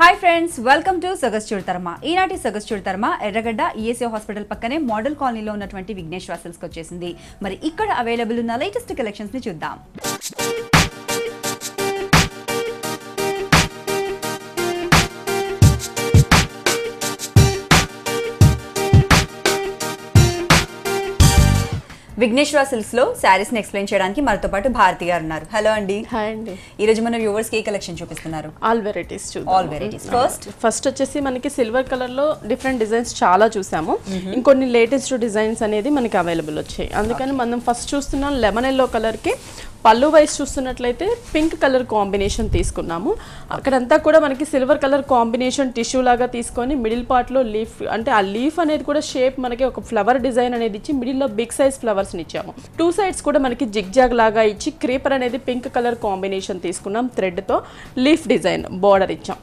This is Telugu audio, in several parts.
హాయ్ ఫ్రెండ్స్, వెల్కమ్ టు సగస్ చూడతరమా. ఈనాటి సగస్ చూడతరమా ఎర్రగడ్డ ఈఎస్ఐ హాస్పిటల్ పక్కనే మోడల్ కాలనీలో ఉన్నటువంటి విఘ్నేశ్వర సిల్క్స్కి వచ్చేసింది. మరి ఇక్కడ అవైలబుల్ ఉన్న లేటెస్ట్ కలెక్షన్స్ ని చూద్దాం. విఘ్నేశ్వర సిల్క్స్ లో శారీస్ ని ఎక్స్ప్లెయిన్ చేయడానికి మనతో పాటు భారతి గారు ఉన్నారు. హలో అండి. హాయ్ అండి. ఈ రోజు మన వ్యూవర్స్ కి ఏ కలెక్షన్ చూపిస్తున్నారు? ఆల్ వెరైటీస్ చూద్దాం. All varieties. ఫస్ట్ వచ్చేసి మనకి సిల్వర్ కలర్ లో డిఫరెంట్ డిజైన్స్ చాలా చూసాము. ఇంకొన్ని లేటెస్ట్ డిజైన్స్ అనేది మనకి అవైలబుల్ వచ్చాయి. అందుకని మనం ఫస్ట్ చూస్తున్నాం లెమన్ ఎల్లో కలర్ కి పళ్ళు వైస్ చూస్తున్నట్లయితే పింక్ కలర్ కాంబినేషన్ తీసుకున్నాము. అక్కడంతా కూడా మనకి సిల్వర్ కలర్ కాంబినేషన్ టిష్యూ లాగా తీసుకొని మిడిల్ పార్ట్ లో లీఫ్, అంటే ఆ లీఫ్ అనేది కూడా షేప్ మనకి ఒక ఫ్లవర్ డిజైన్ అనేది ఇచ్చి మిడిల్ లో బిగ్ సైజ్ ఫ్లవర్స్ ని ఇచ్చాము. టూ సైడ్స్ కూడా మనకి జిగ్ జాగ్ లాగా ఇచ్చి క్రీపర్ అనేది పింక్ కలర్ కాంబినేషన్ తీసుకున్నాం. థ్రెడ్ తో లీఫ్ డిజైన్ బోర్డర్ ఇచ్చాం.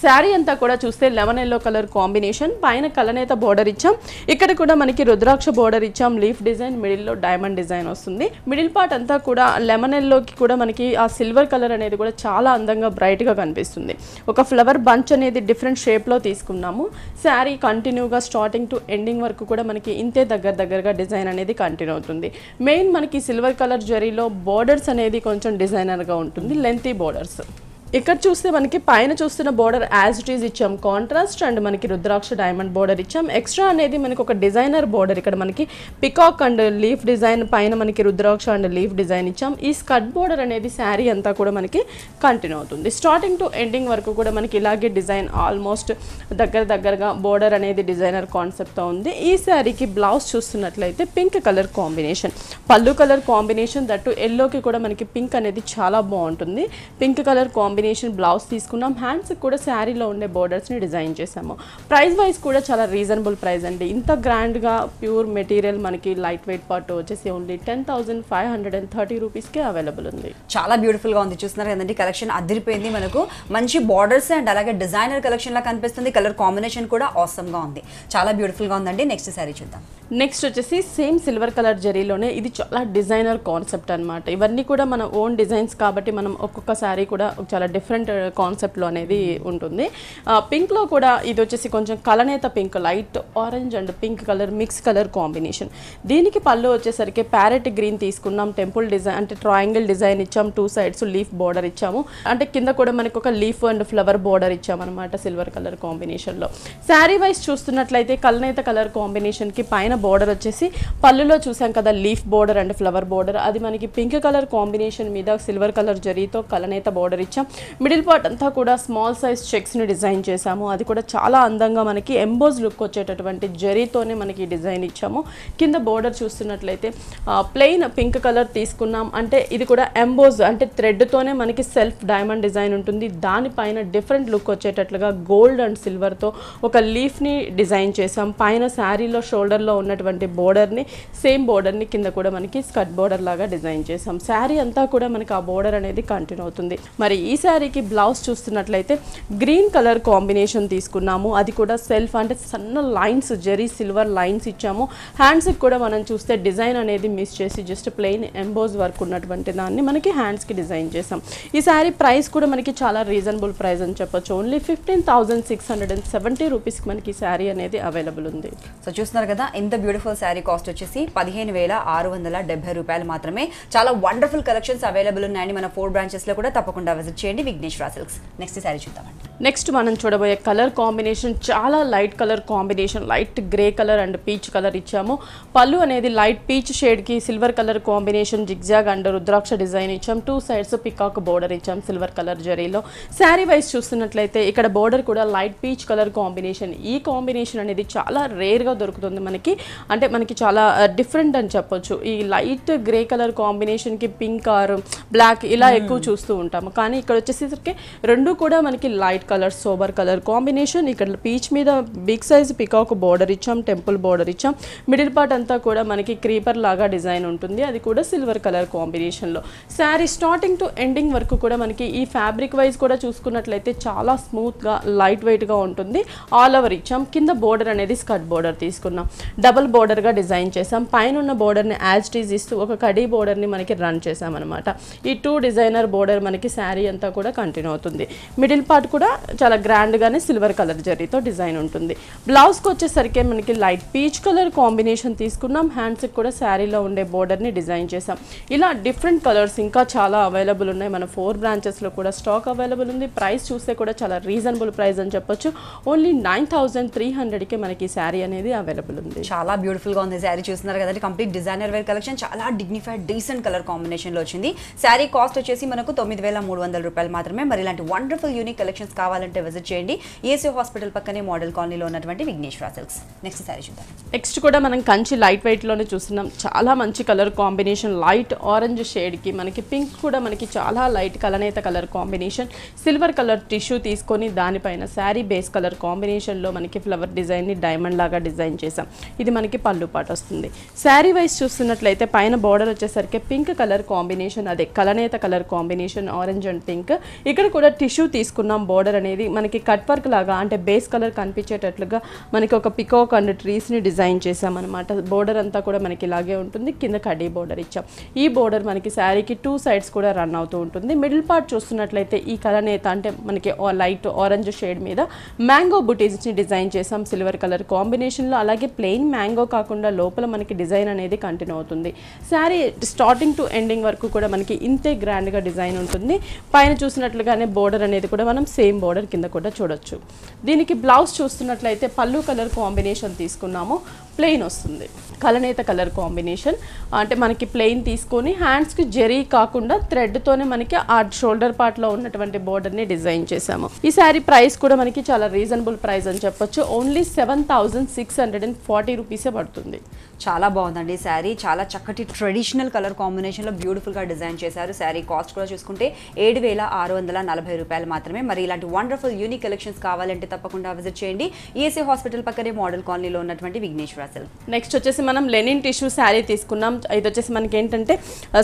శారీ అంతా కూడా చూస్తే లెమన్ ఎల్లో కలర్ కాంబినేషన్, పైన కలనేత బోర్డర్ ఇచ్చాం. ఇక్కడ కూడా మనకి రుద్రాక్ష బోర్డర్ ఇచ్చాం. లీఫ్ డిజైన్, మిడిల్ లో డైమండ్ డిజైన్ వస్తుంది. మిడిల్ పార్ట్ అంతా కూడా లెమన్ ఎల్లోకి కూడా మనకి ఆ సిల్వర్ కలర్ అనేది కూడా చాలా అందంగా బ్రైట్ గా కనిపిస్తుంది. ఒక ఫ్లవర్ బంచ్ అనేది డిఫరెంట్ షేప్ లో తీసుకున్నాము. శారీ కంటిన్యూగా స్టార్టింగ్ టు ఎండింగ్ వరకు కూడా మనకి ఇంతే దగ్గరగా డిజైన్ అనేది కంటిన్యూ అవుతుంది. మెయిన్ మనకి సిల్వర్ కలర్ జరీలో బోర్డర్స్ అనేది కొంచెం డిజైనర్ గా ఉంటుంది, లెంతీ బోర్డర్స్. ఇక్కడ చూస్తే మనకి పైన చూస్తున్న బోర్డర్ యాజ్ ఇట్ ఈజ్ ఇచ్చాం కాంట్రాస్ట్, అండ్ మనకి రుద్రాక్ష డైమండ్ బోర్డర్ ఇచ్చాం. ఎక్స్ట్రా అనేది మనకి ఒక డిజైనర్ బోర్డర్, ఇక్కడ మనకి పికాక్ అండ్ లీఫ్ డిజైన్, పైన మనకి రుద్రాక్ష అండ్ లీఫ్ డిజైన్ ఇచ్చాం. ఈ స్కర్ట్ బోర్డర్ అనేది శారీ అంతా కూడా మనకి కంటిన్యూ అవుతుంది. స్టార్టింగ్ టు ఎండింగ్ వరకు కూడా మనకి ఇలాగే డిజైన్ ఆల్మోస్ట్ దగ్గరగా బోర్డర్ అనేది డిజైనర్ కాన్సెప్ట్తో ఉంది. ఈ శారీకి బ్లౌజ్ చూస్తున్నట్లయితే పింక్ కలర్ కాంబినేషన్, పళ్ళు కలర్ కాంబినేషన్, దట్టు ఎల్లోకి కూడా మనకి పింక్ అనేది చాలా బాగుంటుంది. పింక్ కలర్ కాంబినేషన్ బ్లౌజ్ తీసుకున్నాం. హ్యాండ్స్ కూడా శారీలో ఉండే బోర్డర్స్ ని డిజైన్ చేసాము. ప్రైస్ వైజ్ కూడా చాలా రీజనబుల్ ప్రైస్ అండి. ఇంత గ్రాండ్ గా ప్యూర్ మెటీరియల్ మనకి లైట్ వెయిట్ పార్ట్ వచ్చేసి ఓన్లీ 10,530 రూపీస్కే అవైలబుల్ ఉంది. చాలా బ్యూటిఫుల్ గా ఉంది. చూస్తున్నారు కదండి, కలెక్షన్ అదిరిపోయింది. మనకు మంచి బార్డర్స్ అండ్ అలాగే డిజైనర్ కలెక్షన్ లా కనిపిస్తుంది. కలర్ కాంబినేషన్ కూడా ఆసమ్ గా ఉంది. చాలా బ్యూటిఫుల్ గా ఉందండి. నెక్స్ట్ శారీ చూద్దాం. నెక్స్ట్ వచ్చేసి సేమ్ సిల్వర్ కలర్ జరీలోనే ఇది చాలా డిజైనర్ కాన్సెప్ట్ అనమాట. ఇవన్నీ కూడా మన ఓన్ డిజైన్స్ కాబట్టి మనం ఒక్కొక్క శారీ కూడా చాలా డిఫరెంట్ కాన్సెప్ట్లో అనేది ఉంటుంది. పింక్లో కూడా ఇది వచ్చేసి కొంచెం కలనేత pink, light orange and pink colour mix colour combination. దీనికి పళ్ళు వచ్చేసరికి ప్యారెట్ గ్రీన్ తీసుకున్నాం. టెంపుల్ డిజైన్ అంటే ట్రయాంగిల్ డిజైన్ ఇచ్చాం. టూ సైడ్స్ లీఫ్ బోర్డర్ ఇచ్చాము. అంటే కింద కూడా మనకి ఒక లీఫ్ అండ్ ఫ్లవర్ బోర్డర్ ఇచ్చామన్నమాట సిల్వర్ కలర్ కాంబినేషన్లో. శారీ వైజ్ చూస్తున్నట్లయితే కలనేత కలర్ కాంబినేషన్కి పైన బోర్డర్ వచ్చేసి పళ్ళులో చూసాం కదా leaf border and flower border, అది మనకి పింక్ కలర్ కాంబినేషన్ మీద సిల్వర్ కలర్ జరీతో కలనేత బోర్డర్ ఇచ్చాం. మిడిల్ పార్ట్ అంతా కూడా స్మాల్ సైజ్ చెక్స్ ని డిజైన్ చేసాము. అది కూడా చాలా అందంగా మనకి ఎంబోజ్ లుక్ వచ్చేటటువంటి జరీతోనే మనకి డిజైన్ ఇచ్చాము. కింద బోర్డర్ చూస్తున్నట్లయితే ప్లెయిన్ పింక్ కలర్ తీసుకున్నాం. అంటే ఇది కూడా ఎంబోజ్ అంటే థ్రెడ్ తోనే మనకి సెల్ఫ్ డైమండ్ డిజైన్ ఉంటుంది. దానిపైన డిఫరెంట్ లుక్ వచ్చేటట్లుగా గోల్డ్ అండ్ సిల్వర్ తో ఒక లీఫ్ ని డిజైన్ చేసాం. పైన శారీలో షోల్డర్ లో ఉన్నటువంటి బోర్డర్ ని సేమ్ బోర్డర్ ని కింద కూడా మనకి స్కర్ట్ బోర్డర్ లాగా డిజైన్ చేసాం. శారీ అంతా కూడా మనకి ఆ బోర్డర్ అనేది కంటిన్యూ అవుతుంది. మరి ఈ శారీకి బ్లౌజ్ చూస్తున్నట్లయితే గ్రీన్ కలర్ కాంబినేషన్ తీసుకున్నాము. అది కూడా సెల్ఫ్ అంటే సన్న లైన్స్ జరీ సిల్వర్ లైన్స్ ఇచ్చాము. హ్యాండ్స్ కూడా మనం చూస్తే డిజైన్ అనేది మిస్ చేసి జస్ట్ ప్లెయిన్ ఎంబోజ్ వర్క్ ఉన్నటువంటి దాన్ని మనకి హ్యాండ్స్ కి డిజైన్ చేసాం. ఈ శారీ ప్రైస్ కూడా మనకి చాలా రీజనబుల్ ప్రైస్ అని చెప్పొచ్చు. ఓన్లీ 15,670 రూపీస్కి మనకి ఈ శారీ అనేది అవైలబుల్ ఉంది. సో చూస్తున్నారు కదా, ఇంత బ్యూటిఫుల్ శారీ కాస్ట్ వచ్చేసి 15,670 రూపాయలు మాత్రమే. చాలా వండర్ఫుల్ కలెక్షన్స్ అవైలబుల్ ఉన్నాయండి మన 4 బ్రాంచెస్ లో కూడా. తప్పకుండా విజిట్ చేయండి విఘ్నేశ్వర సిల్క్స్. నెక్స్ట్ శారీ చూద్దామండి. నెక్స్ట్ మనం చూడబోయే కలర్ కాంబినేషన్ చాలా light colour combination, light grey colour and peach colour ఇచ్చాము. పళ్ళు అనేది లైట్ పీచ్ షేడ్ కి silver colour combination zigzag and rudraksha design ఇచ్చాం. టూ సైడ్స్ పికాక్ బోర్డర్ ఇచ్చాం సిల్వర్ కలర్ జరీలో. శారీ వైజ్ చూస్తున్నట్లయితే ఇక్కడ బోర్డర్ కూడా లైట్ పీచ్ కలర్ కాంబినేషన్. ఈ కాంబినేషన్ అనేది చాలా రేర్ గా దొరుకుతుంది మనకి, అంటే మనకి చాలా డిఫరెంట్ అని చెప్పొచ్చు. ఈ లైట్ గ్రే కలర్ కాంబినేషన్ కి పింక్ ఆర్ బ్లాక్ ఇలా ఎక్కువ చూస్తూ ఉంటాము. కానీ ఇక్కడ వచ్చేసరికి రెండు కూడా మనకి light colour sober colour combination. ఇక్కడ పీచ్ మీద బిగ్ సైజ్ పికాక్ బోర్డర్ ఇచ్చాం, టెంపుల్ బోర్డర్ ఇచ్చాం. మిడిల్ పార్ట్ అంతా కూడా మనకి క్రీపర్ లాగా డిజైన్ ఉంటుంది. అది కూడా సిల్వర్ కలర్ కాంబినేషన్ లో. శారీ స్టార్టింగ్ టు ఎండింగ్ వరకు కూడా మనకి ఈ ఫ్యాబ్రిక్ వైజ్ కూడా చూసుకున్నట్లయితే చాలా స్మూత్ గా లైట్ వెయిట్ గా ఉంటుంది. ఆల్ ఓవర్ ఇచ్చాం. కింద బోర్డర్ అనేది స్కర్ట్ బోర్డర్ తీసుకున్నాం. డబుల్ బోర్డర్ గా డిజైన్ చేసాం. పైన ఉన్న బోర్డర్ ని యాజ్ టీజ్ ఇస్తూ ఒక కడీ బోర్డర్ ని మనకి రన్ చేసాం అనమాట. ఈ టూ డిజైనర్ బోర్డర్ మనకి శారీ అంతా కూడా కంటిన్యూ అవుతుంది. మిడిల్ పార్ట్ కూడా చాలా గ్రాండ్ గానే సిల్వర్ కలర్ జరీతో డిజైన్ ఉంటుంది. బ్లౌజ్ కి వచ్చేసరికి మనకి లైట్ పీచ్ కలర్ కాంబినేషన్ తీసుకున్నాం. హ్యాండ్స్ కి కూడా శారీలో ఉండే బోర్డర్ ని డిజైన్ చేసాం. ఇలా డిఫరెంట్ కలర్స్ ఇంకా చాలా అవైలబుల్ ఉన్నాయి. మన 4 బ్రాంచెస్ లో కూడా స్టాక్ అవైలబుల్ ఉంది. ప్రైస్ చూస్తే కూడా చాలా రీజనబుల్ ప్రైస్ అని చెప్పొచ్చు. ఓన్లీ 9300 కి మనకి శారీ అనేది అవైలబుల్ ఉంది. చాలా బ్యూటిఫుల్ గా ఉంది శారీ. చూస్తున్నారు కదండి, కంప్లీట్ డిజైనర్ వేర్ కలెక్షన్, చాలా డిగ్నిఫైడ్ డీసెంట్ కలర్ కాంబినేషన్ లో వచ్చింది. శారీ కాస్ట్ వచ్చేసి మనకు 9300 రూపాయలు మాత్రమే. మరి ఇలాంటి వండర్ఫుల్ యూనిక్ కలెక్షన్స్ కావాలంటే విజిట్ చేయండి ఈఎస్యూ హాస్పిటల్ పక్కనే మోడల్ కాలనీలో ఉన్నటువంటి విఘ్నేశ్వర సిల్క్స్. నెక్స్ట్ శారీ చూద్దాం. నెక్స్ట్ కూడా మనం కంచి లైట్ వెయిట్ లోనే చూస్తున్నాం. చాలా మంచి colour combination, light orange shade కి మనకి పింక్ కూడా మనకి చాలా లైట్ కలనేత colour combination, silver colour tissue తీసుకొని దానిపైన శారీ బేస్ కలర్ కాంబినేషన్ లో మనకి ఫ్లవర్ డిజైన్ ని డైమండ్ లాగా డిజైన్ చేసాం. ఇది మనకి పళ్ళు పాట వస్తుంది. శారీ వైజ్ చూస్తున్నట్లయితే పైన బార్డర్ వచ్చేసరికి పింక్ కలర్ కాంబినేషన్, అదే కలనేత colour combination, orange and pink. ఇక్కడ కూడా టిష్యూ తీసుకున్నాం. బార్డర్ అనేది మనకి కట్ వర్క్ లాగా అంటే బేస్ కలర్ కనిపించేటట్లుగా మనకి ఒక పికాక్ అండ్ ట్రీస్ ని డిజైన్ చేసాం అనమాట. బోర్డర్ అంతా కూడా మనకి ఇలాగే ఉంటుంది. కింద కడ్డీ బోర్డర్ ఇచ్చాం. ఈ బోర్డర్ మనకి శారీకి 2 సైడ్స్ కూడా రన్ అవుతూ ఉంటుంది. మిడిల్ పార్ట్ చూస్తున్నట్లయితే ఈ కలనేత అంటే మనకి లైట్ ఆరెంజ్ షేడ్ మీద మ్యాంగో బుటీస్ ని డిజైన్ చేసాం సిల్వర్ కలర్ కాంబినేషన్ లో. అలాగే ప్లెయిన్ మ్యాంగో కాకుండా లోపల మనకి డిజైన్ అనేది కంటిన్యూ అవుతుంది. శారీ స్టార్టింగ్ టు ఎండింగ్ వరకు కూడా మనకి ఇంతే గ్రాండ్ గా డిజైన్ ఉంటుంది. పైన చూసినట్లుగానే బోర్డర్ అనేది కూడా మనం సేమ్ బోర్డర్ కింద కూడా చూడొచ్చు. దీనికి బ్లౌజ్ చూస్తున్నట్లయితే పళ్ళు కలర్ కాంబినేషన్ తీసుకున్నాము. ప్లెయిన్ వస్తుంది. కలనేత కలర్ కాంబినేషన్ అంటే మనకి ప్లెయిన్ తీసుకొని హ్యాండ్స్కి జరీ కాకుండా థ్రెడ్తోనే మనకి ఆ షోల్డర్ పార్ట్లో ఉన్నటువంటి బోర్డర్ని డిజైన్ చేసాము. ఈ శారీ ప్రైస్ కూడా మనకి చాలా రీజనబుల్ ప్రైస్ అని చెప్పొచ్చు. ఓన్లీ 7640 రూపీసే పడుతుంది. చాలా బాగుందండి శారీ. చాలా చక్కటి ట్రెడిషనల్ కలర్ కాంబినేషన్లో బ్యూటిఫుల్గా డిజైన్ చేశారు. శారీ కాస్ట్ కూడా చూసుకుంటే 7640 రూపాయలు మాత్రమే. మరి ఇలాంటి వండర్ఫుల్ యూనిక్ కలెక్షన్స్ కావాలంటే తప్పకుండా విజిట్ చేయండి ఈఎస్ఏ హాస్పిటల్ పక్కనే మోడల్ కాలనీలో ఉన్నటువంటి విఘ్నేశ్వర సిల్క్. నెక్స్ట్ వచ్చేసి మనం లెనిన్ టిష్యూ శారీ తీసుకున్నాం. ఇది వచ్చేసి మనకి ఏంటంటే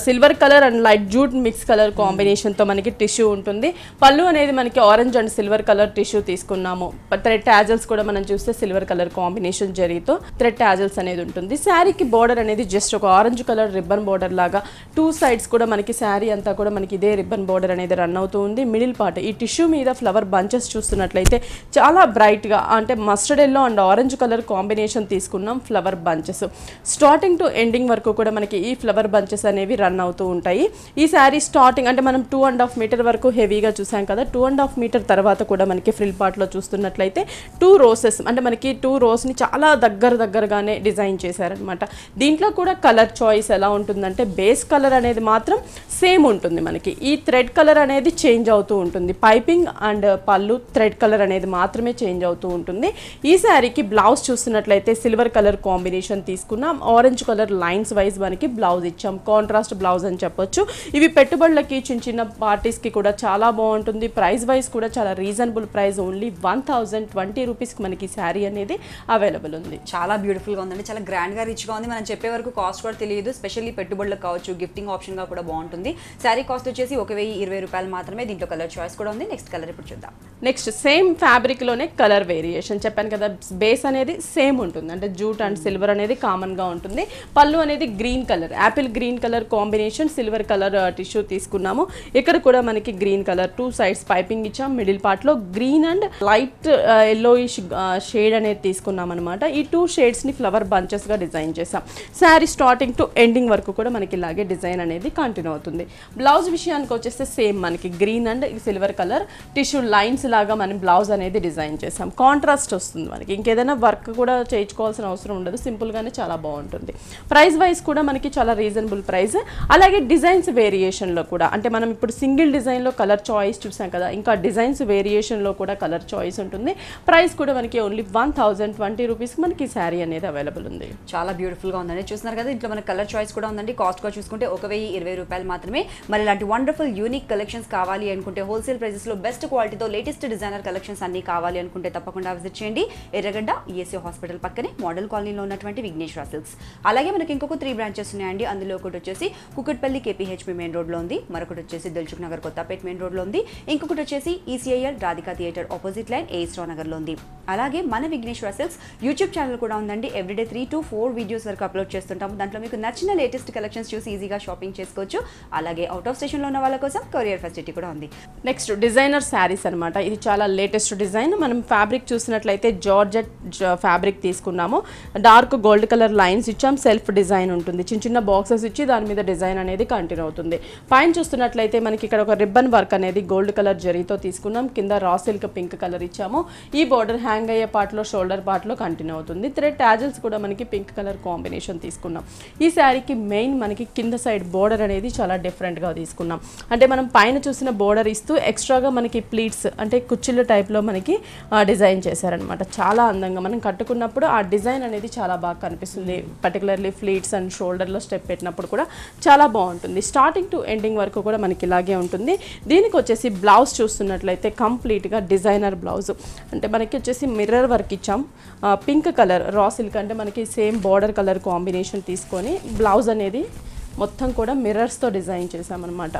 silver colour and light jute mix colour కాంబినేషన్తో మనకి టిష్యూ ఉంటుంది. పళ్ళు అనేది మనకి orange and silver colour tissue తీసుకున్నాము. థ్రెడ్ టాజల్స్ కూడా మనం చూస్తే సిల్వర్ కలర్ కాంబినేషన్ జరీతో థ్రెడ్ టాజల్స్ అనేది ఉంటుంది. శారీకి బోర్డర్ అనేది జస్ట్ ఒక ఆరెంజ్ కలర్ రిబ్బన్ బోర్డర్ లాగా 2 సైడ్స్ కూడా మనకి శారీ అంతా కూడా మనకి ఇదే రిబ్బన్ బోర్డర్ అనేది రన్ అవుతూ ఉంది. మిడిల్ పార్ట్ ఈ టిష్యూ మీద ఫ్లవర్ బంచెస్ చూస్తున్నట్లయితే చాలా బ్రైట్గా అంటే mustard yellow and orange colour combination తీసుకున్నాం. Flower bunches starting to ending వరకు కూడా మనకి ఈ ఫ్లవర్ బంచెస్ అనేవి రన్ అవుతూ ఉంటాయి. ఈ శారీ స్టార్టింగ్ అంటే మనం 2.5 మీటర్ వరకు హెవీగా చూసాం కదా. 2.5 మీటర్ తర్వాత కూడా మనకి ఫ్రిల్ పార్ట్లో చూస్తున్నట్లయితే 2 రోసెస్ అంటే మనకి 2 రోస్ని చాలా దగ్గరగానే డిజైన్ చేశారనమాట. దీంట్లో కూడా కలర్ చాయిస్ ఎలా ఉంటుందంటే బేస్ కలర్ అనేది మాత్రం సేమ్ ఉంటుంది. మనకి ఈ థ్రెడ్ కలర్ అనేది చేంజ్ అవుతూ ఉంటుంది. పైపింగ్ అండ్ పళ్ళు థ్రెడ్ కలర్ అనేది మాత్రమే చేంజ్ అవుతూ ఉంటుంది. ఈ శారీకి బ్లౌజ్ చూస్తున్నట్లయితే సిల్వర్ కలర్ కాంబినేషన్ తీసుకున్నాం. ఆరెంజ్ కలర్ లైన్స్ వైజ్ మనకి బ్లౌజ్ ఇచ్చాం. కాంట్రాస్ట్ బ్లౌజ్ అని చెప్పొచ్చు. ఇవి పెట్టుబడులకి చిన్న పార్టీస్కి కూడా చాలా బాగుంటుంది. ప్రైస్ వైజ్ కూడా చాలా రీజనబుల్ ప్రైస్. ఓన్లీ 1020 రూపీస్కి మనకి శారీ అనేది అవైలబుల్ ఉంది. చాలా బ్యూటిఫుల్గా ఉందండి. చాలా గ్రాండ్గా రిచ్గా ఉంది. మనం చెప్పే వరకు కాస్ట్ కూడా తెలియదు. స్పెషల్లీ పెట్టుబడులకు కావచ్చు, గిఫ్టింగ్ ఆప్షన్గా కూడా బాగుంటుంది. శారీ కాస్ట్ వచ్చేసి 1020 రూపాయలు మాత్రమే. దీంట్లో కలర్ చాయిస్ కూడా ఉంది. నెక్స్ట్ కలర్ ఇప్పుడు చూద్దాం. నెక్స్ట్ సేమ్ ఫ్యాబ్రిక్లోనే కలర్ వేరియేషన్ చెప్పాను కదా. బేస్ అనేది సేమ్ ఉంటుంది అంటే జూట్ అండ్ సిల్వర్ అనేది కామన్గా ఉంటుంది. పళ్ళు అనేది green colour, Apple green colour combination, silver colour tissue తీసుకున్నాము. ఇక్కడ కూడా మనకి గ్రీన్ కలర్ 2 సైడ్స్ పైపింగ్ ఇచ్చాం. మిడిల్ పార్ట్లో green and light yellowish shade అనేది తీసుకున్నాం అనమాట. ఈ 2 షేడ్స్ని ఫ్లవర్ బంచెస్గా డిజైన్ చేసాం. శారీ స్టార్టింగ్ టు ఎండింగ్ వరకు కూడా మనకి ఇలాగే డిజైన్ అనేది కంటిన్యూ అవుతుంది. బ్లౌజ్ విషయానికి వచ్చేస్తే సేమ్ మనకి green and silver colour tissue lines లాగా మనం బ్లౌజ్ అనేది డిజైన్ చేసాం. కాంట్రాస్ట్ వస్తుంది మనకి. ఇంకేదైనా వర్క్ కూడా చేయించుకోవాల్సిన అవసరం ఉండదు. సింపుల్గానే చాలా బాగుంటుంది. ప్రైస్ వైజ్ కూడా మనకి చాలా రీజనబుల్ ప్రైస్. అలాగే డిజైన్స్ వేరియేషన్లో కూడా అంటే మనం ఇప్పుడు సింగిల్ డిజైన్లో కలర్ చాయిస్ చూసాం కదా, ఇంకా డిజైన్స్ వేరియేషన్లో కూడా కలర్ చాయిస్ ఉంటుంది. ప్రైస్ కూడా మనకి ఓన్లీ 1020 రూపీస్కి మనకి శారీ అనేది అవైలబుల్ ఉంది. చాలా బ్యూటిఫుల్గా ఉందండి. చూస్తున్నారు కదా, ఇంట్లో మనకి కలర్ చాయిస్ కూడా ఉందండి. కాస్ట్ కూడా చూసుకుంటే 1020 రూపాయలు మాత్రమే. మరి ఇలాంటి వండర్ఫుల్ యూనిక్ కలెక్షన్స్ కావాలి అనుకుంటే హోల్సేల్ ప్రైజెస్లో బెస్ట్ క్వాలిటీతో లేటెస్ట్ డిజైనర్ కలెక్షన్స్ అన్ని కావాలి అనుకుంటే తప్పకుండా విజిట్ చేయండి. ఎర్రగడ్డ ఈఎస్ఏ హాస్పిటల్ పక్కనే మోడల్ కాలనీలో ఉన్నటువంటి విఘ్నేశ్వర విఘ్నేశ్వర సిల్క్స్. అలాగే మనకి ఇంకొక 3 బ్రాంచెస్ ఉన్నాయండి. అందులో ఒకటి వచ్చేసి కుకట్పల్లి కేపీహెచ్పీ మెయిన్ రోడ్లో ఉంది, మరొకటి వచ్చేసి దిల్సుఖ్ నగర్ కొత్తపేట మెయిన్ రోడ్లో ఉంది, ఇంకొకటి వచ్చేసి ECIL Radhika theatre opposite line A S Rao నగర్లో ఉంది. అలాగే మన విఘ్నేశ్వర సిల్క్స్ యూట్యూబ్ ఛానల్ కూడా ఉందండి. ఎవ్రీడే 3 to 4 వీడియోస్ వరకు అప్లోడ్ చేస్తుంటాము. దాంట్లో మీకు నచ్చిన లేటెస్ట్ కలెక్షన్స్ చూసి ఈజీగా షాపింగ్ చేసుకోవచ్చు. అలాగే అవుట్ ఆఫ్ స్టేషన్లో ఉన్న వాళ్ళ కోసం కొరియర్ ఫెసిలిటీ కూడా ఉంది. నెక్స్ట్ డిజైనర్ శారీస్ అనమాట. ఇది చాలా లేటెస్ట్ డిజైన్. మనం ఫ్యాబ్రిక్ చూసినట్లయితే జార్జెట్ ఫ్యాబ్రిక్ తీసుకున్నాము. డార్క్ గోల్డ్ కలర్ లైన్స్ ఇచ్చాం. సెల్ఫ్ డిజైన్ ఉంటుంది. చిన్న చిన్న బాక్సెస్ ఇచ్చి దాని మీద డిజైన్ అనేది కంటిన్యూ అవుతుంది. పైన చూస్తున్నట్లయితే మనకి ఇక్కడ ఒక రిబ్బన్ వర్క్ అనేది గోల్డ్ కలర్ జరీతో తీసుకున్నాం. కింద రా సిల్క్ పింక్ కలర్ ఇచ్చాము. ఈ బోర్డర్ హ్యాంగ్ అయ్యే పార్ట్లో షోల్డర్ పార్ట్లో కంటిన్యూ అవుతుంది. థ్రెడ్ టాజిల్స్ కూడా మనకి పింక్ కలర్ కాంబినేషన్ తీసుకున్నాం. ఈ శారీకి మెయిన్ మనకి కింద సైడ్ బోర్డర్ అనేది చాలా డిఫరెంట్గా తీసుకున్నాం. అంటే మనం పైన చూసిన బోర్డర్ ఇస్తూ ఎక్స్ట్రాగా మనకి ప్లీట్స్ అంటే కుచ్చిళ్ళ టైప్లో మనకి డిజైన్ చేశారనమాట. చాలా అందంగా మనం కట్టుకున్నప్పుడు ఆ డిజైన్ అనేది చాలా బాగా కనిపిస్తుంది. పర్టికులర్లీ ఫ్లీట్స్ అండ్ షోల్డర్లో స్టెప్ పెట్టినప్పుడు కూడా చాలా బాగుంటుంది. స్టార్టింగ్ టు ఎండింగ్ వరకు కూడా మనకి ఇలాగే ఉంటుంది. దీనికి వచ్చేసి బ్లౌజ్ చూస్తున్నట్లయితే కంప్లీట్గా డిజైనర్ బ్లౌజ్. అంటే మనకి వచ్చేసి మిర్రర్ వర్క్ ఇచ్చాం. పింక్ కలర్ రా సిల్క్ అంటే మనకి సేమ్ బార్డర్ కలర్ కాంబినేషన్ తీసుకొని బ్లౌజ్ అనేది మొత్తం కూడా మిర్రర్స్తో డిజైన్ చేసామన్నమాట.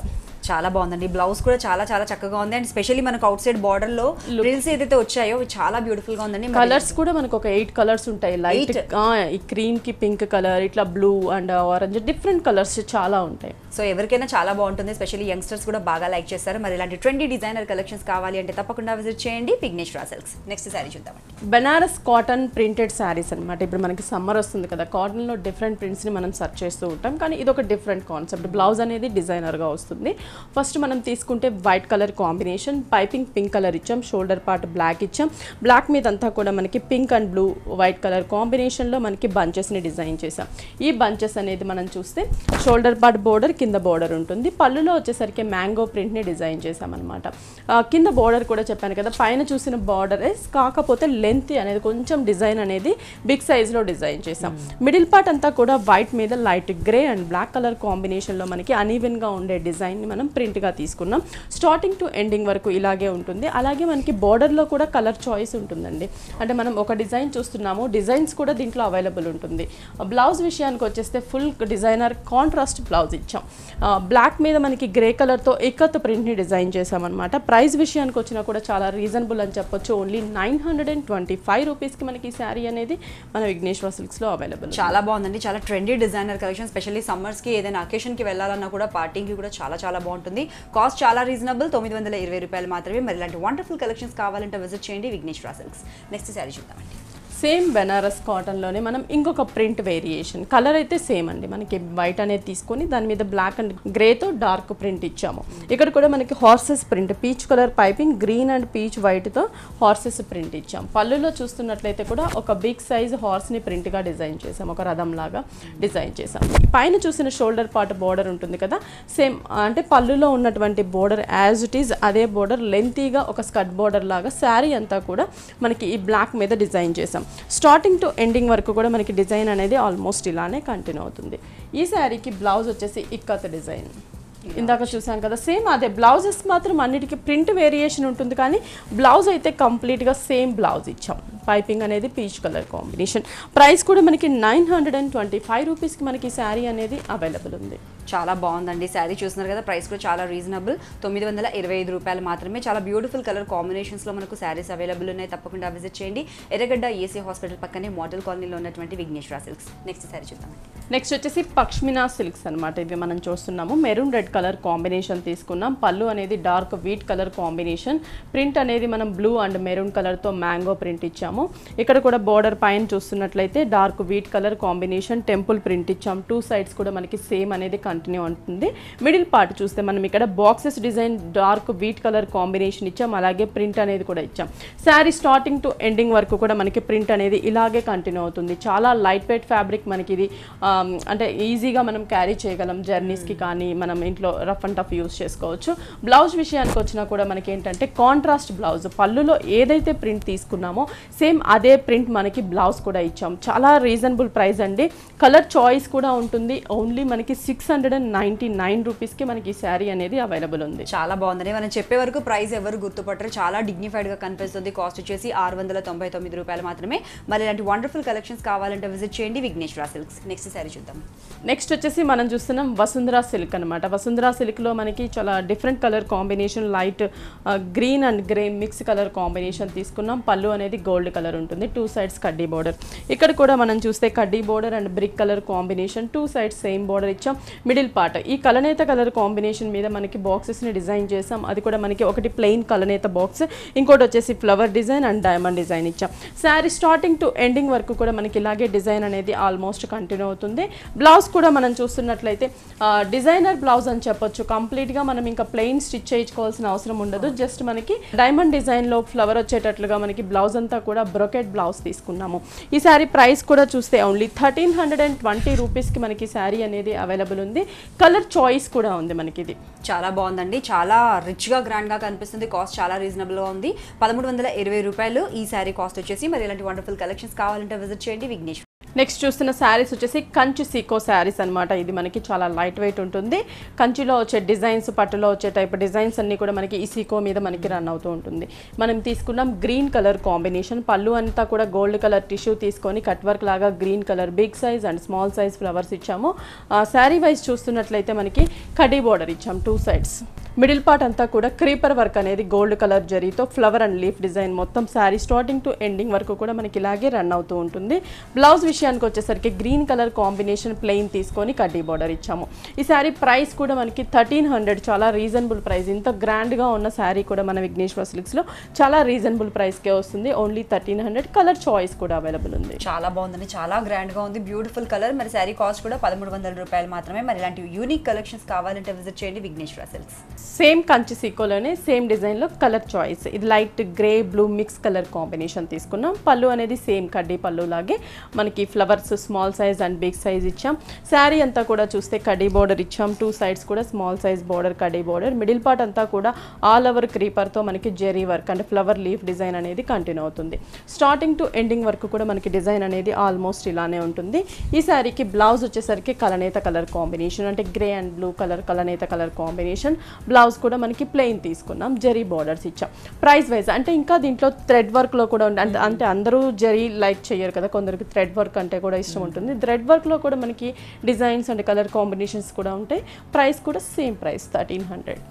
చాలా బాగుందండి. బ్లౌజ్ కూడా చాలా చాలా చక్కగా ఉంది. అండ్ స్పెషల్లీ మనకు అవుట్ సైడ్ బార్డర్ లో ప్రిల్స్ ఏదైతే వచ్చాయో చాలా బ్యూటిఫుల్ గా ఉందండి. కలర్స్ కూడా మనకు ఒక 8 కలర్స్ ఉంటాయి. లైట్ ఈ క్రీమ్ కి పింక్ కలర్, ఇట్లా blue and orange, different colours చాలా ఉంటాయి. సో ఎవరికైనా చాలా బాగుంటుంది. స్పెషల్లీ యంగ్స్టర్స్ కూడా బాగా లైక్ చేస్తారు. మరి ఇలాంటి ట్రెండీ డిజైనర్ కలెక్షన్స్ కావాలి అంటే తప్పకుండా విజిట్ చేయండి విఘ్నేశ్వర సిల్క్స్. నెక్స్ట్ శారీ చూద్దామండి. బెనారస్ కాటన్ ప్రింటెడ్ శారీస్ అనమాట. ఇప్పుడు మనకి సమ్మర్ వస్తుంది కదా, కాటన్ లో డిఫరెంట్ ప్రింట్స్ ని మనం సెర్చ్ చేస్తూ ఉంటాం. కానీ ఇది ఒక డిఫరెంట్ కాన్సెప్ట్. బ్లౌజ్ అనేది డిజైనర్ గా వస్తుంది. ఫస్ట్ మనం తీసుకుంటే white colour combination, piping pink colour ఇచ్చాం, షోల్డర్ పార్ట్ బ్లాక్ ఇచ్చాం. బ్లాక్ మీద అంతా కూడా మనకి pink and blue white colour కాంబినేషన్లో మనకి బంచెస్ని డిజైన్ చేసాం. ఈ బంచెస్ అనేది మనం చూస్తే షోల్డర్ పార్ట్ బోర్డర్, కింద బోర్డర్ ఉంటుంది. పళ్ళులో వచ్చేసరికి మ్యాంగో ప్రింట్ని డిజైన్ చేసామన్నమాట. కింద బోర్డర్ కూడా చెప్పాను కదా, పైన చూసిన బోర్డర్ కాకపోతే లెంత్ అనేది కొంచెం డిజైన్ అనేది బిగ్ సైజ్లో డిజైన్ చేసాం. మిడిల్ పార్ట్ అంతా కూడా వైట్ మీద light grey and black colour కాంబినేషన్లో మనకి అనీవెన్గా ఉండే డిజైన్ని మనం ప్రింట్గా తీసుకున్నాం. స్టార్టింగ్ టు ఎండింగ్ వరకు ఇలాగే ఉంటుంది. అలాగే మనకి బోర్డర్లో కూడా కలర్ చాయిస్ ఉంటుందండి. అంటే మనం ఒక డిజైన్ చూస్తున్నాము, డిజైన్స్ కూడా దీంట్లో అవైలబుల్ ఉంటుంది. బ్లౌజ్ విషయానికి వచ్చేస్తే ఫుల్ డిజైనర్ కాంట్రాస్ట్ బ్లౌజ్ ఇచ్చాం. బ్లాక్ మీద మనకి గ్రే కలర్తో ఇక్కత్ ప్రింట్ని డిజైన్ చేసామన్నమాట. ప్రైస్ విషయానికి వచ్చినా కూడా చాలా రీజనబుల్ అని చెప్పొచ్చు. ఓన్లీ 925 రూపీస్కి మనకి ఈ శారీ అనేది మన విఘ్నేశ్వర సిల్క్స్లో అవైలబుల్. చాలా బాగుందండి. చాలా ట్రెండీ డిజైనర్ కలెక్షన్. స్పెషల్లీ సమ్మర్స్కి ఏదైనా అకేషన్కి వెళ్ళాలన్నా కూడా పార్టీకి కూడా చాలా చాలా బాగుంటుంది. కాస్ట్ చాలా రీజనబుల్, 920 రూపాయలు మాత్రమే. మరి ఇలాంటి వండర్ఫుల్ కలెక్షన్స్ కావాలంటే విజిట్ చేయండి విఘ్నేశ్వర సిల్క్స్. నెక్స్ట్ శారీ చూద్దామండి. సేమ్ బెనారస్ కాటన్లోనే మనం ఇంకొక ప్రింట్ వేరియేషన్. కలర్ అయితే సేమ్ అండి. మనకి వైట్ అనేది తీసుకొని దాని మీద బ్లాక్ అండ్ గ్రేతో డార్క్ ప్రింట్ ఇచ్చాము. ఇక్కడ కూడా మనకి horses print, peach colour piping, green and peach వైట్తో హార్సెస్ ప్రింట్ ఇచ్చాం. పళ్ళులో చూస్తున్నట్లయితే కూడా ఒక బిగ్ సైజ్ హార్స్ని ప్రింట్గా డిజైన్ చేసాం. ఒక రథం లాగా డిజైన్ చేసాం. పైన చూసిన షోల్డర్ పార్ట్ బోర్డర్ ఉంటుంది కదా, సేమ్ అంటే పళ్ళులో ఉన్నటువంటి బోర్డర్ యాజ్ ఇట్ ఈజ్ అదే బోర్డర్ లెంతీగా ఒక స్కర్ట్ బోర్డర్ లాగా శారీ అంతా కూడా మనకి ఈ బ్లాక్ మీద డిజైన్ చేసాం. స్టార్టింగ్ టు ఎండింగ్ వరకు కూడా మనకి డిజైన్ అనేది ఆల్మోస్ట్ ఇలానే కంటిన్యూ అవుతుంది. ఈ శారీకి బ్లౌజ్ వచ్చేసి ఇక్కత్ డిజైన్. ఇందాక చూసాం కదా, సేమ్ అదే. బ్లౌజెస్ మాత్రం అన్నిటికీ ప్రింట్ వేరియేషన్ ఉంటుంది, కానీ బ్లౌజ్ అయితే కంప్లీట్గా సేమ్ బ్లౌజ్ ఇచ్చాం. పైపింగ్ అనేది పీచ్ కలర్ కాంబినేషన్. ప్రైస్ కూడా మనకి 925 రూపీస్కి మనకి శారీ అనేది అవైలబుల్ ఉంది. చాలా బాగుందండి. శారీ చూస్తున్నారు కదా, ప్రైస్ కూడా చాలా రీజనబుల్, 925 రూపాయలు మాత్రమే. చాలా బ్యూటిఫుల్ కలర్ కాంబినేషన్స్లో మనకు శారీస్ అవైలబుల్ ఉన్నాయి. తప్పకుండా విజిట్ చేయండి. ఎర్రగడ్డ ఏసీ హాస్పిటల్ పక్కనే మోడల్ కాలనీలో ఉన్నటువంటి విఘ్నేశ్వర సిల్క్స్. నెక్స్ట్ శారీ చూద్దామండి. నెక్స్ట్ వచ్చేసి పక్ష్మినా సిల్క్స్ అనమాట. ఇవి మనం చూస్తున్నాము. మెరూన్ రెడ్ కలర్ కాంబినేషన్ తీసుకున్నాం. పళ్ళు అనేది dark wheat colour combination. Print అనేది మనం బ్లూ అండ్ మెరూన్ కలర్తో మ్యాంగో ప్రింట్ ఇచ్చాము. ఇక్కడ కూడా బోర్డర్ పైన చూస్తున్నట్లయితే dark wheat colour combination temple print ఇచ్చాం. 2 సైడ్స్ కూడా మనకి సేమ్ అనేది కంటిన్యూ ఉంటుంది. మిడిల్ పార్ట్ చూస్తే మనం ఇక్కడ boxes design dark wheat colour combination ఇచ్చాం. అలాగే ప్రింట్ అనేది కూడా ఇచ్చాం. శారీ స్టార్టింగ్ టు ఎండింగ్ వరకు కూడా మనకి ప్రింట్ అనేది ఇలాగే కంటిన్యూ అవుతుంది. చాలా లైట్ వెయిట్ ఫ్యాబ్రిక్. మనకి ఇది అంటే ఈజీగా మనం క్యారీ చేయగలం. జర్నీస్కి కానీ మనం ఇంట్లో రఫ్ అండ్ టఫ్ యూస్ చేసుకోవచ్చు. బ్లౌజ్ విషయానికి వచ్చినా కూడా మనకి ఏంటంటే కాంట్రాస్ట్ బ్లౌజ్. పళ్ళులో ఏదైతే ప్రింట్ తీసుకున్నామో సేమ్ సేమ్ అదే ప్రింట్ మనకి బ్లౌజ్ కూడా ఇచ్చాం. చాలా రీజనబుల్ ప్రైస్ అండి. కలర్ చాయిస్ కూడా ఉంటుంది. ఓన్లీ మనకి 699 రూపీస్కి మనకి ఈ శారీ అనేది అవైలబుల్ ఉంది. చాలా బాగుందండి. మనం చెప్పే వరకు ప్రైస్ ఎవరు గుర్తుపట్టరు, చాలా డిగ్నిఫైడ్గా కనిపిస్తుంది. కాస్ట్ వచ్చేసి 699 రూపాయలు మాత్రమే. మరి ఇలాంటి వండర్ఫుల్ కలెక్షన్స్ కావాలంటే విజిట్ చేయండి విఘ్నేశ్వర సిల్క్స్. నెక్స్ట్ శారీ చూద్దాం. నెక్స్ట్ వచ్చేసి మనం చూస్తున్నాం వసుంధరా సిల్క్ అనమాట. వసుంధరా సిల్క్లో మనకి చాలా different colour combination, light green and grey mix colour combination తీసుకున్నాం. పళ్ళు అనేది గోల్డ్ కలర్ ఉంటుంది, 2 సైడ్స్ కడ్డీ బోర్డర్. ఇక్కడ కూడా మనం చూస్తే కడ్డీ border and brick colour combination, 2 sides same border ఇచ్చాం. మిడిల్ పార్ట్ ఈ కలనేత కలర్ కాంబినేషన్ మీద మనకి బాక్సెస్ని డిజైన్ చేసాం. అది కూడా మనకి ఒకటి ప్లెయిన్ కలనేత బాక్స్, ఇంకోటి వచ్చేసి flower design and diamond design ఇచ్చాం. శారీ స్టార్టింగ్ టు ఎండింగ్ వరకు కూడా మనకి ఇలాగే డిజైన్ అనేది ఆల్మోస్ట్ కంటిన్యూ అవుతుంది. బ్లౌజ్ కూడా మనం చూస్తున్నట్లయితే డిజైనర్ బ్లౌజ్ అని చెప్పొచ్చు. కంప్లీట్గా మనం ఇంకా ప్లెయిన్ స్టిచ్ చేయించుకోవాల్సిన అవసరం ఉండదు. జస్ట్ మనకి డైమండ్ డిజైన్లో ఫ్లవర్ వచ్చేటట్లుగా మనకి బ్లౌజ్ అంతా కూడా బ్రొకెట్ బ్లౌజ్ తీసుకున్నాము. ఈ శారీ ప్రైస్ కూడా చూస్తే ఓన్లీ 1320 రూపీస్కి మనకి శారీ అనేది అవైలబుల్ ఉంది. కలర్ చాయిస్ కూడా ఉంది మనకి. ఇది చాలా బాగుందండి, చాలా రిచ్గా గ్రాండ్గా కనిపిస్తుంది. కాస్ట్ చాలా రీజనబుల్గా ఉంది, 1320 రూపాయలు ఈ శారీ కాస్ట్ వచ్చేసి. మరి ఇలాంటి వండర్ఫుల్ కలెక్షన్స్ కావాలంటే విజిట్ చేయండి విఘ్నేశ్వర్. నెక్స్ట్ చూస్తున్న శారీస్ వచ్చేసి కంచి సీకో శారీస్ అనమాట. ఇది మనకి చాలా లైట్ వెయిట్ ఉంటుంది. కంచిలో వచ్చే డిజైన్స్, పట్టులో వచ్చే టైప్ డిజైన్స్ అన్నీ కూడా మనకి ఈ సీకో మీద మనకి రన్ అవుతూ ఉంటుంది. మనం తీసుకున్నాం గ్రీన్ కలర్ కాంబినేషన్. పళ్ళు అంతా కూడా గోల్డ్ కలర్ టిష్యూ తీసుకొని కట్ వర్క్ లాగా green colour big size and small size flowers ఇచ్చాము. శారీ వైజ్ చూస్తున్నట్లయితే మనకి కడ్డీ బోర్డర్ ఇచ్చాం 2 సైడ్స్. మిడిల్ పార్ట్ అంతా కూడా క్రీపర్ వర్క్ అనేది గోల్డ్ కలర్ జరీతో ఫ్లవర్ అండ్ లీఫ్ డిజైన్ మొత్తం శారీ స్టార్టింగ్ టు ఎండింగ్ వరకు కూడా మనకి ఇలాగే రన్ అవుతూ ఉంటుంది. బ్లౌజ్ విషయానికి వచ్చేసరికి గ్రీన్ కలర్ కాంబినేషన్ ప్లెయిన్ తీసుకొని కడ్డీ బార్డర్ ఇచ్చాము. ఈ శారీ ప్రైస్ కూడా మనకి 1300, చాలా రీజనబుల్ ప్రైస్. ఇంత గ్రాండ్గా ఉన్న శారీ కూడా మన విఘ్నేశ్వర సిల్క్స్లో చాలా రీజనబుల్ ప్రైస్కే వస్తుంది. ఓన్లీ 1300. కలర్ చాయిస్ కూడా అవైలబుల్ ఉంది. చాలా బాగుందండి, చాలా గ్రాండ్గా ఉంది, బ్యూటిఫుల్ కలర్. మరి శారీ కాస్ట్ కూడా 1300 రూపాయలు మాత్రమే. మరి ఇలాంటి యూనిక్ కలెక్షన్స్ కావాలంటే విజిట్ చేయండి విఘ్నేశ్వర సిల్క్స్. సేమ్ కంచి సీకోలోనే సేమ్ డిజైన్లో కలర్ చాయిస్. ఇది light grey blue mix colour combination తీసుకున్నాం. పళ్ళు అనేది సేమ్ కడ్డీ పళ్ళు లాగే మనకి flowers small size and big size ఇచ్చాం. శారీ అంతా కూడా చూస్తే కడ్డీ బోర్డర్ ఇచ్చాం. 2 సైడ్స్ కూడా స్మాల్ సైజ్ బోర్డర్ కడ్డీ బోర్డర్. మిడిల్ పార్ట్ అంతా కూడా ఆల్ ఓవర్ క్రీపర్తో మనకి జెరీ వర్క్ అంటే ఫ్లవర్ లీఫ్ డిజైన్ అనేది కంటిన్యూ అవుతుంది. స్టార్టింగ్ టు ఎండింగ్ వరకు కూడా మనకి డిజైన్ అనేది ఆల్మోస్ట్ ఇలానే ఉంటుంది. ఈ శారీకి బ్లౌజ్ వచ్చేసరికి కలనేత కలర్ కాంబినేషన్ అంటే గ్రే అండ్ బ్లూ కలర్ కలనేత కలర్ కాంబినేషన్. బ్లౌజ్ కూడా మనకి ప్లెయిన్ తీసుకున్నాం. జరీ బార్డర్స్ ఇచ్చాం. ప్రైస్ వైజ్ అంటే ఇంకా దీంట్లో థ్రెడ్ వర్క్లో కూడా అంటే అందరూ జరీ లైక్ చేయరు కదా, కొందరికి థ్రెడ్ వర్క్ అంటే కూడా ఇష్టం ఉంటుంది. థ్రెడ్ వర్క్లో కూడా మనకి డిజైన్స్ అండ్ కలర్ కాంబినేషన్స్ కూడా ఉంటాయి. ప్రైస్ కూడా సేమ్ ప్రైస్ 1300.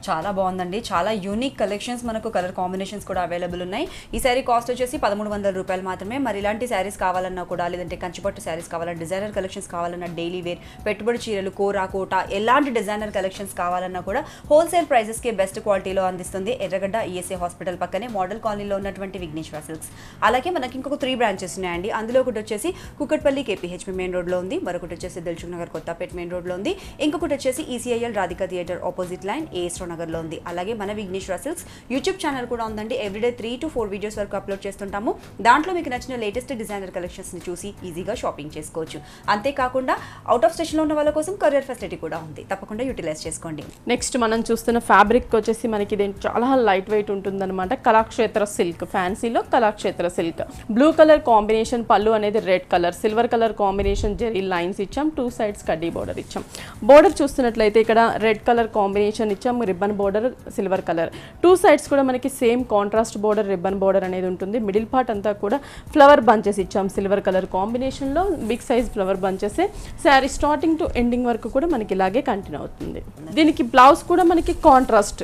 చాలా బాగుందండి, చాలా యూనిక్ కలెక్షన్స్, మనకు కలర్ కాంబినేషన్స్ కూడా అవైలబుల్ ఉన్నాయి. ఈ శారీ కాస్ట్ వచ్చేసి 1300 రూపాయలు మాత్రమే. మరి ఇలాంటి శారీస్ కావాలన్నా కూడా, లేదంటే కంచిపట్టు శారీస్ కావాలన్నా, డిజైనర్ కలెక్షన్స్ కావాలన్నా, డైలీ వేర్, పెట్టుబడి చీరలు, కోరా కోట, ఎలాంటి డిజైనర్ కలెక్షన్స్ కావాలన్నా కూడా హోల్సేల్ ప్రైజెస్కి బెస్ట్ క్వాలిటీలో అందిస్తుంది ఎర్రగడ్డ ఈఎస్ఏ హాస్పిటల్ పక్కనే మోడల్ కాలనీలో ఉన్నటువంటి విఘ్నేశ్వర సిల్క్స్. అలాగే మనకి ఇంకొక 3 బ్రాంచెస్ ఉన్నాయండి. అందులో ఒకటి వచ్చేసి కుక్కట్పల్లి కేపీహెచ్పీ మెయిన్ రోడ్లో ఉంది, మరొకటి వచ్చేసి దిల్సుఖ్ నగర్ కొత్తపేట మెయిన్ రోడ్లో ఉంది, ఇంకొకటి వచ్చేసి ECIL Radhika theatre opposite line AS నగర్లో ఉంది. అలాగే మన విఘ్నేశ్వర సిల్క్స్ యూట్యూబ్ ఛానల్ కూడా ఉందండి. ఎవ్రీడే 3 to 4 వీడియోస్ వరకు అప్లోడ్ చేస్తుంటాము. దాంట్లో మీకు నచ్చిన లేటెస్ట్ డిజైనర్ కలెక్షన్స్ని చూసి ఈజీగా షాపింగ్ చేసుకోవచ్చు. అంతేకాకుండా అవుట్ ఆఫ్ స్టేషన్లో ఉన్న వాళ్ళ కోసం కొరియర్ ఫెసిలిటీ కూడా ఉంది, తప్పకుండా యూటిలైజ్ చేసుకోండి. నెక్స్ట్ మనం చూస్తున్న ఫ్యాబ్రిక్ వచ్చేసి మనకి ఇది చాలా లైట్ వెయిట్ ఉంటుందన్నమాట. కళాక్షేత్ర సిల్క్, ఫ్యాన్సీలో Kalakshetra silk. Blue colour combination, పళ్ళు అనేది red colour, silver colour combination zari lines ఇచ్చాం. 2 సైడ్స్ కడ్డీ బోర్డర్ ఇచ్చాం. బోర్డర్ చూస్తున్నట్లయితే ఇక్కడ రెడ్ కలర్ కాంబినేషన్ ఇచ్చాం, ribbon border silver colour. 2 sides కూడా మనకి same contrast border ribbon border అనేది ఉంటుంది. మిడిల్ పార్ట్ అంతా కూడా ఫ్లవర్ బంచెస్ ఇచ్చాం సిల్వర్ కలర్ కాంబినేషన్లో, big size flower bunches. Sari starting to ending వరకు కూడా మనకి ఇలాగే కంటిన్యూ అవుతుంది. దీనికి బ్లౌజ్ కూడా మనకి contrast,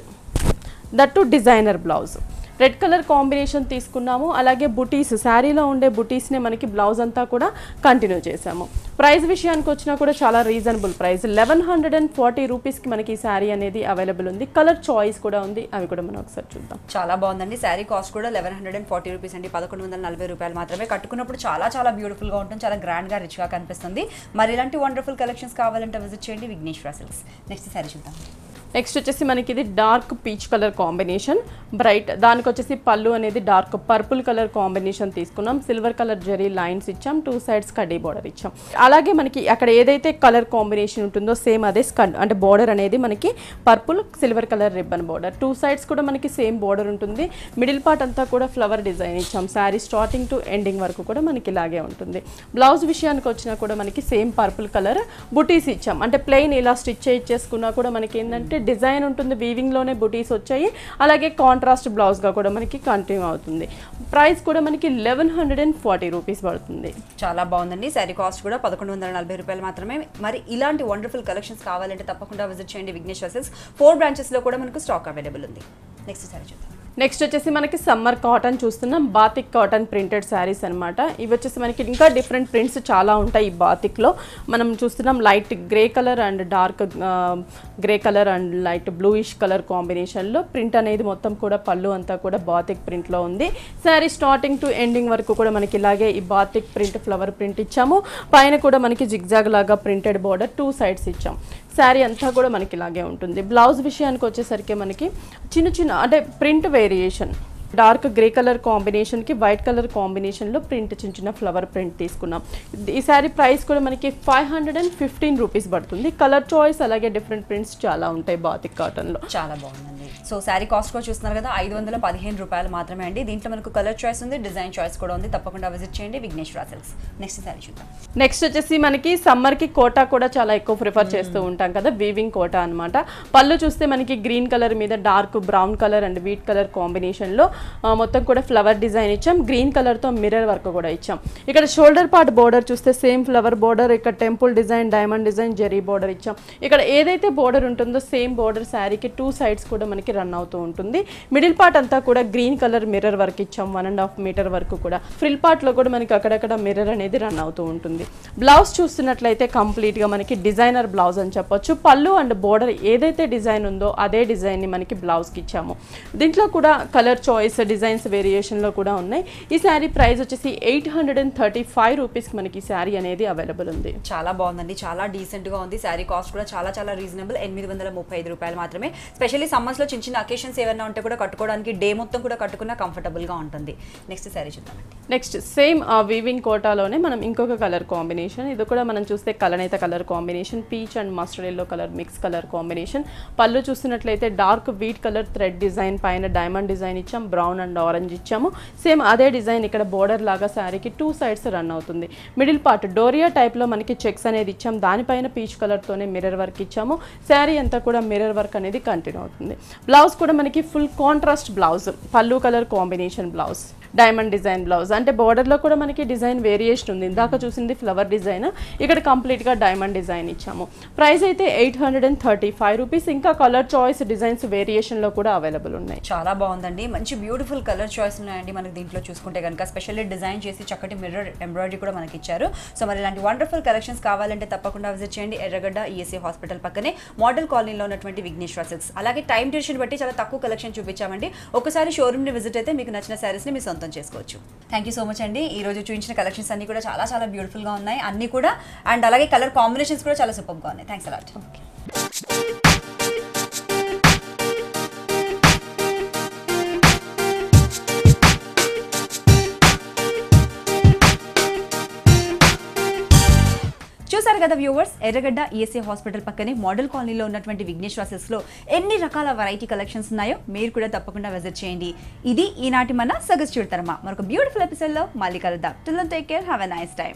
that to designer blouse. Red colour combination తీసుకున్నాము. అలాగే బుటీస్, శారీలో ఉండే బుటీస్నే మనకి బ్లౌజ్ అంతా కూడా కంటిన్యూ చేసాము. ప్రైస్ విషయానికి వచ్చినా కూడా చాలా రీజనబుల్ ప్రైస్, 1140 రూపీస్కి మనకి ఈ శారీ అనేది అవైలబుల్ ఉంది. కలర్ చాయిస్ కూడా ఉంది, అవి కూడా మనం ఒకసారి చూద్దాం. చాలా బాగుందండి. శారీ కాస్ట్ కూడా 1140 రూపీస్ అండి, 1140 రూపాయలు మాత్రమే. కట్టుకున్నప్పుడు చాలా చాలా బ్యూటిఫుల్గా ఉంటుంది, చాలా గ్రాండ్గా రిచ్గా కనిపిస్తుంది. మరి ఇలాంటి వండర్ఫుల్ కలెక్షన్స్ కావాలంటే విజిట్ చేయండి విఘ్నేశ్వర సిల్క్స్. నెక్స్ట్ శారీ చూద్దాం. నెక్స్ట్ వచ్చేసి మనకి ఇది dark peach colour combination bright, దానికి వచ్చేసి పళ్ళు అనేది డార్క్ పర్పుల్ కలర్ కాంబినేషన్ తీసుకున్నాం. సిల్వర్ కలర్ జరీ లైన్స్ ఇచ్చాం, 2 sides కడ్డీ బోర్డర్ ఇచ్చాం. అలాగే మనకి అక్కడ ఏదైతే కలర్ కాంబినేషన్ ఉంటుందో సేమ్ అదే అంటే బోర్డర్ అనేది మనకి purple silver colour ribbon border, 2 sides కూడా మనకి సేమ్ బోర్డర్ ఉంటుంది. మిడిల్ పార్ట్ అంతా కూడా ఫ్లవర్ డిజైన్ ఇచ్చాం. శారీ స్టార్టింగ్ టు ఎండింగ్ వరకు కూడా మనకి ఇలాగే ఉంటుంది. బ్లౌజ్ విషయానికి వచ్చినా కూడా మనకి సేమ్ పర్పుల్ కలర్ బుటీస్ ఇచ్చాం. అంటే ప్లెయిన్ ఇలా స్టిచ్ చేసుకున్నా కూడా మనకి ఏంటంటే డిజైన్ ఉంటుంది, వీవింగ్ లోనే బుటీస్ వచ్చాయి. అలాగే కాంట్రాస్ట్ బ్లౌజ్ గా కూడా మనకి కంటిన్యూ అవుతుంది. ప్రైస్ కూడా మనకి 1140 రూపీస్ పడుతుంది. చాలా బాగుందండి. శారీ కాస్ట్ కూడా 1140 రూపాయలు మాత్రమే. మరి ఇలాంటి వండర్ఫుల్ కలెక్షన్స్ కావాలంటే తప్పకుండా విజిట్ చేయండి విఘ్నేష్ డ్రెస్సెస్. 4 branches లో కూడా మనకు స్టాక్ అవైలబుల్ ఉంది. నెక్స్ట్ సారీ చూద్దాం. నెక్స్ట్ వచ్చేసి మనకి సమ్మర్ కాటన్ చూస్తున్నాం. బాతిక్ కాటన్ ప్రింటెడ్ శారీస్ అనమాట. ఇవి వచ్చేసి మనకి ఇంకా డిఫరెంట్ ప్రింట్స్ చాలా ఉంటాయి ఈ బాతిక్లో. మనం చూస్తున్నాం light grey colour and dark grey colour and light bluish colour కాంబినేషన్లో ప్రింట్ అనేది మొత్తం కూడా పళ్ళు అంతా కూడా బాతిక్ ప్రింట్లో ఉంది. శారీ స్టార్టింగ్ టు ఎండింగ్ వరకు కూడా మనకి ఇలాగే ఈ బాతిక్ ప్రింట్ ఫ్లవర్ ప్రింట్ ఇచ్చాము. పైన కూడా మనకి జిగ్జాగ్ లాగా ప్రింటెడ్ బోర్డర్ 2 sides ఇచ్చాం. శారీ అంతా కూడా మనకి ఇలాగే ఉంటుంది. బ్లౌజ్ విషయానికి వచ్చేసరికి మనకి చిన్న చిన్న అంటే print variation dark grey colour కాంబినేషన్కి వైట్ కలర్ కాంబినేషన్లో ప్రింట్ చిన్న చిన్న ఫ్లవర్ ప్రింట్ తీసుకున్నాం. ఈ శారీ ప్రైస్ కూడా మనకి 515 రూపీస్ పడుతుంది. కలర్ చాయిస్ అలాగే డిఫరెంట్ ప్రింట్స్ చాలా ఉంటాయి బాతిక్ కాటన్లో. చాలా బాగుందండి. సో శారీ కాస్ట్ కూడా చూస్తున్నారు కదా, 515 రూపాయలు మాత్రమే అండి. దీంట్లో మనకు కలర్ చాయిస్ ఉంది, డిజైన్ చాయిస్ కూడా ఉంది. తప్పకుండా విజిట్ చేయండి విఘ్నేష్ డ్రెస్సెస్. నెక్స్ట్ శారీ చూద్దాం. నెక్స్ట్ వచ్చేసి మనకి సమ్మర్కి కోటా కూడా చాలా ఎక్కువ ప్రిఫర్ చేస్తూ ఉంటాం కదా, వీవింగ్ కోటా అనమాట. పళ్ళు చూస్తే మనకి గ్రీన్ కలర్ మీద dark brown colour and wheat colour కాంబినేషన్లో మొత్తం కూడా ఫ్లవర్ డిజైన్ ఇచ్చాం. గ్రీన్ కలర్తో మిర్రర్ వర్క్ కూడా ఇచ్చాం. ఇక్కడ షోల్డర్ పార్ట్ బోర్డర్ చూస్తే సేమ్ ఫ్లవర్ బోర్డర్, ఇక్కడ temple design diamond design zari border ఇచ్చాం. ఇక్కడ ఏదైతే బోర్డర్ ఉంటుందో సేమ్ బోర్డర్ శారీకి 2 sides కూడా మనకి రన్ అవుతూ ఉంటుంది. మిడిల్ పార్ట్ అంతా కూడా గ్రీన్ కలర్ మిర్రర్ వర్క్ ఇచ్చాం. 1.5 మీటర్ వరకు కూడా ఫ్రిల్ పార్ట్లో కూడా మనకి అక్కడక్కడ మిర్రర్ అనేది రన్ అవుతూ ఉంటుంది. బ్లౌజ్ చూస్తున్నట్లయితే కంప్లీట్గా మనకి డిజైనర్ బ్లౌజ్ అని చెప్పొచ్చు. పళ్ళు అండ్ బోర్డర్ ఏదైతే డిజైన్ ఉందో అదే డిజైన్ని మనకి బ్లౌజ్కి ఇచ్చాము. దీంట్లో కూడా కలర్ చాయిస్ డిజైన్స్ వేరియేషన్లో కూడా ఉన్నాయి. ఈ శారీ ప్రైస్ వచ్చేసి 835 రూపీస్కి మనకి శారీ అనేది అవైలబుల్ ఉంది. చాలా బాగుందండి, చాలా డీసెంట్గా ఉంది. శారీ కాస్ట్ కూడా చాలా చాలా రీజనబుల్, 835 రూపాయలు మాత్రమే. స్పెషల్లీ సమ్మర్స్లో చిన్న చిన్న అకేషన్స్ ఏమైనా ఉంటే కూడా కట్టుకోవడానికి డే మొత్తం కూడా కట్టుకున్నా కంఫర్టబుల్గా ఉంటుంది. నెక్స్ట్ శారీ చూద్దామండి. నెక్స్ట్ సేమ్ వీవింగ్ కోటాలోనే మనం ఇంకొక కలర్ కాంబినేషన్, ఇది కూడా మనం చూస్తే కలనేత colour combination, peach and mustard yellow colour mix colour combination. పళ్ళు చూస్తున్నట్లయితే dark wheat colour thread design పైన డైమండ్ డిజైన్ ఇచ్చాం. బ్రౌన్ అండ్ ఆరెంజ్ ఇచ్చాము. సేమ్ అదే డిజైన్ ఇక్కడ బోర్డర్ లాగా శారీకి 2 sides రన్ అవుతుంది. మిడిల్ పార్ట్ డోరియా టైప్లో మనకి చెక్స్ అనేది ఇచ్చాం. దానిపైన పీచ్ కలర్తోనే మిర్రర్ వర్క్ ఇచ్చాము. శారీ అంతా కూడా మిర్రర్ వర్క్ అనేది కంటిన్యూ అవుతుంది. బ్లౌజ్ కూడా మనకి ఫుల్ కాంట్రాస్ట్ బ్లౌజ్, పళ్ళు colour combination blouse, diamond design blouse. అంటే బోర్డర్లో కూడా మనకి డిజైన్ వేరియేషన్ ఉంది. ఇందాక చూసింది ఫ్లవర్ డిజైన్, ఇక్కడ కంప్లీట్గా డైమండ్ డిజైన్ ఇచ్చాము. ప్రైస్ అయితే 835 రూపీస్. ఇంకా కలర్ చాయిస్ డిజైన్స్ వేరియేషన్లో కూడా అవైలబుల్ ఉన్నాయి. చాలా బాగుందండి, మంచి బ్యూటిఫుల్ కలర్ చాయిస్ ఉన్నాయండి మనకి దీంట్లో చూసుకుంటే కనుక. స్పెషల్లీ డిజైన్ చేసి చక్కటి మిర్రర్ ఎంబ్రాయిడరీ కూడా మనకి ఇచ్చారు. సో మరి ఇలాంటి వండర్ఫుల్ కలెక్షన్స్ కావాలంటే తప్పకుండా విజిట్ చేయండి ఎర్రగడ్డ ఈఎస్ఐ హాస్పిటల్ పక్కనే మోడల్ కాలనీలో ఉన్నటువంటి విఘ్నేష్ డ్రెస్సెస్. అలాగే టైం డ్యూరేషన్ బట్టి చాలా తక్కువ కలెక్షన్ చూపించామండి. ఒకసారి షోరూమ్ని విజిట్ అయితే మీకు నచ్చిన శారీస్ని మీ సొంతం చేసుకోవచ్చు. థ్యాంక్ యూ సో మచ్ అండి. ఈ రోజు చూపించిన కలెక్షన్స్ అన్ని కూడా చాలా చాలా బ్యూటిఫుల్గా ఉన్నాయి అన్ని కూడా. అండ్ అలాగే కలర్ కాంబినేషన్స్ కూడా చాలా సూపర్గా ఉన్నాయి. Thanks a lot. చూసారు కదా వ్యూవర్స్, ఎర్రగడ్డ ఈఎస్ఐ హాస్పిటల్ పక్కనే మోడల్ కాలనీలో ఉన్నటువంటి విఘ్నేష్ డ్రెస్సెస్లో ఎన్ని రకాల వెరైటీ కలెక్షన్స్ ఉన్నాయో మీరు కూడా తప్పకుండా విజిట్ చేయండి. ఇది ఈనాటి మన సగస్ చూడతారమ్మా. మరొక బ్యూటిఫుల్ ఎపిసోడ్లో మళ్ళీ కలుద్దాం. Till then take care, have a nice time.